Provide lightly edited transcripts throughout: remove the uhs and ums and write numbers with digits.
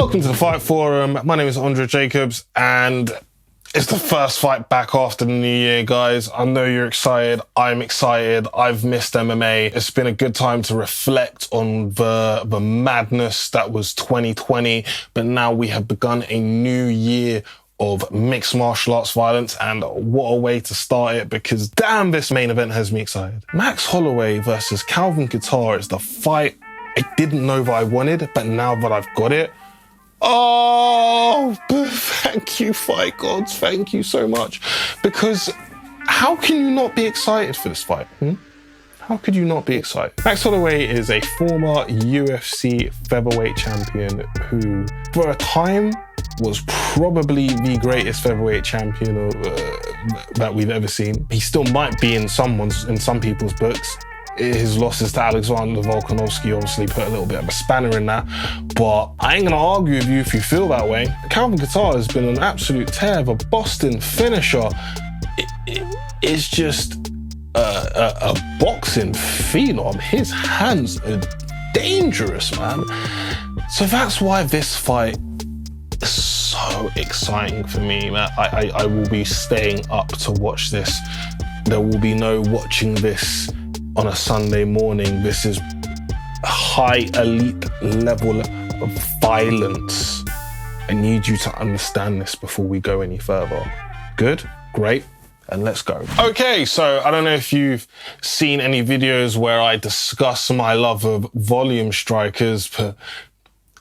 Welcome to the Fight Forum. My name is Andre Jacobs, and it's the first fight back after the new year, guys. I know you're excited. I'm excited. I've missed MMA. It's been a good time to reflect on the madness that was 2020, but now we have begun a new year of mixed martial arts violence, and what a way to start it, because damn, this main event has me excited. Max Holloway versus Calvin Kattar is the fight I didn't know that I wanted, but now that I've got it, oh, thank you, fight gods. Thank you so much. Because how can you not be excited for this fight? How could you not be excited? Max Holloway is a former UFC featherweight champion who, for a time, was probably the greatest featherweight champion that we've ever seen. He still might be in some people's books. His losses to Alexander Volkanovski obviously put a little bit of a spanner in that, but I ain't gonna argue with you if you feel that way. Calvin Kattar has been an absolute tear, the Boston finisher. It's just a boxing phenom. His hands are dangerous, man. So that's why this fight is so exciting for me, man. I will be staying up to watch this. There will be no watching this on a Sunday morning. This is a high elite level of violence. I need you to understand this before we go any further. Good? Great. And let's go. Okay, so I don't know if you've seen any videos where I discuss my love of volume strikers, but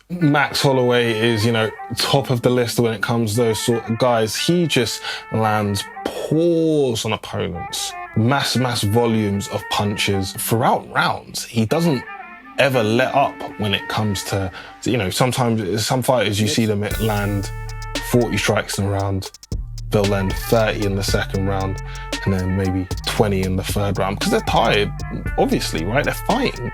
Max Holloway is, top of the list when it comes to those sort of guys. He just lands paws on opponents. Mass volumes of punches throughout rounds. He doesn't ever let up when it comes to, sometimes some fighters, you see them land 40 strikes in a round. They'll land 30 in the second round and then maybe 20 in the third round because they're tired, obviously, right? They're fighting.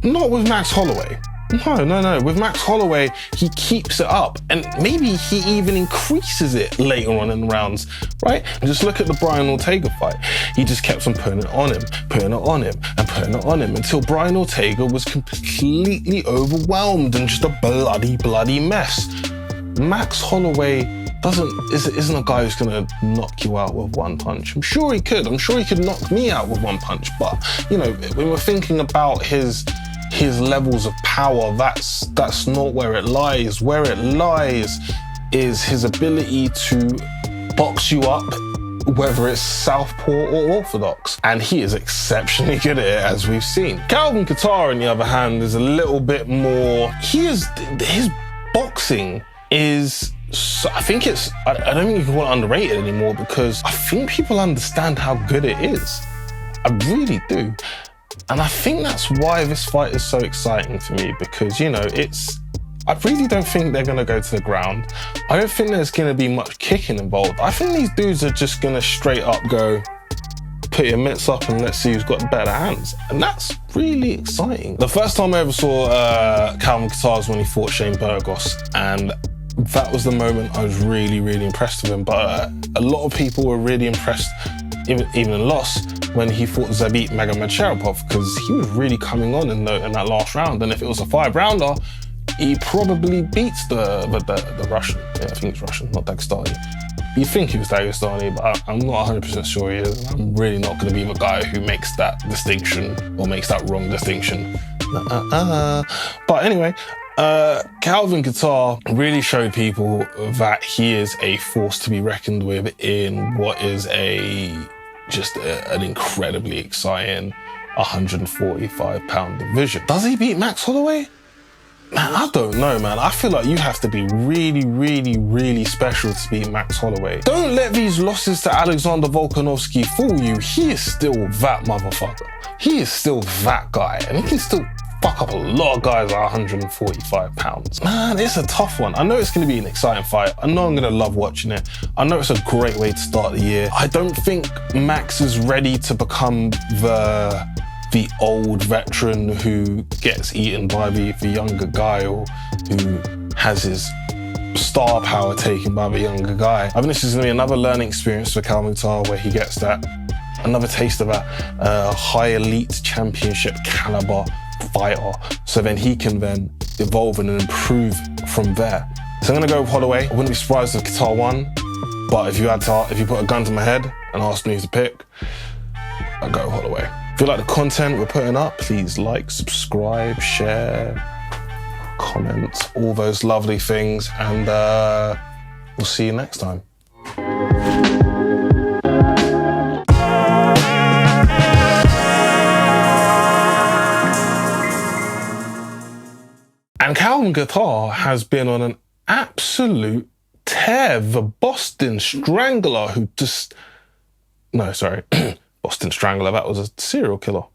Not with Max Holloway. No. With Max Holloway, he keeps it up, and maybe he even increases it later on in the rounds, right? And just look at the Brian Ortega fight. He just kept on putting it on him until Brian Ortega was completely overwhelmed and just a bloody mess. Max Holloway isn't a guy who's gonna knock you out with one punch. I'm sure he could knock me out with one punch, but when we're thinking about his levels of power, that's not where it lies. Where it lies is his ability to box you up, whether it's southpaw or orthodox. And he is exceptionally good at it, as we've seen. Calvin Kattar, on the other hand, is a little bit more, his boxing is, I don't think you can call it underrated anymore, because I think people understand how good it is. I really do. And I think that's why this fight is so exciting to me, because, I really don't think they're going to go to the ground. I don't think there's going to be much kicking involved. I think these dudes are just going to straight up go, put your mitts up and let's see who's got better hands. And that's really exciting. The first time I ever saw Calvin Kattar was when he fought Shane Burgos, and that was the moment I was really, really impressed with him. But a lot of people were really impressed, even lost, when he fought Zabit Magomedsharipov, because he was really coming on in that last round. And if it was a 5-rounder, he probably beats the Russian. Yeah, I think it's Russian, not Dagestani. You think he was Dagestani, but I'm not 100% sure he is. I'm really not going to be the guy who makes that distinction or makes that wrong distinction. But anyway, Calvin Kattar really showed people that he is a force to be reckoned with in what is an incredibly exciting 145-pound division. Does he beat Max Holloway? Man, I don't know, man. I feel like you have to be really, really, really special to beat Max Holloway. Don't let these losses to Alexander Volkanovski fool you. He is still that motherfucker. He is still that guy, and he can still fuck up a lot of guys at 145 pounds. Man, it's a tough one. I know it's going to be an exciting fight. I know I'm going to love watching it. I know it's a great way to start the year. I don't think Max is ready to become the old veteran who gets eaten by the younger guy, or who has his star power taken by the younger guy. I think this is going to be another learning experience for Calvin Kattar, where he gets another taste of that high elite championship caliber fighter, so then he can then evolve and improve from there. So I'm gonna go with Holloway. I wouldn't be surprised if Kattar won, but if you put a gun to my head and asked me to pick, I'd go with Holloway. If you like the content we're putting up, please like, subscribe, share, comment, all those lovely things, and we'll see you next time. And Calvin Kattar has been on an absolute tear. The Boston Strangler who just... No, sorry. Boston Strangler, that was a serial killer.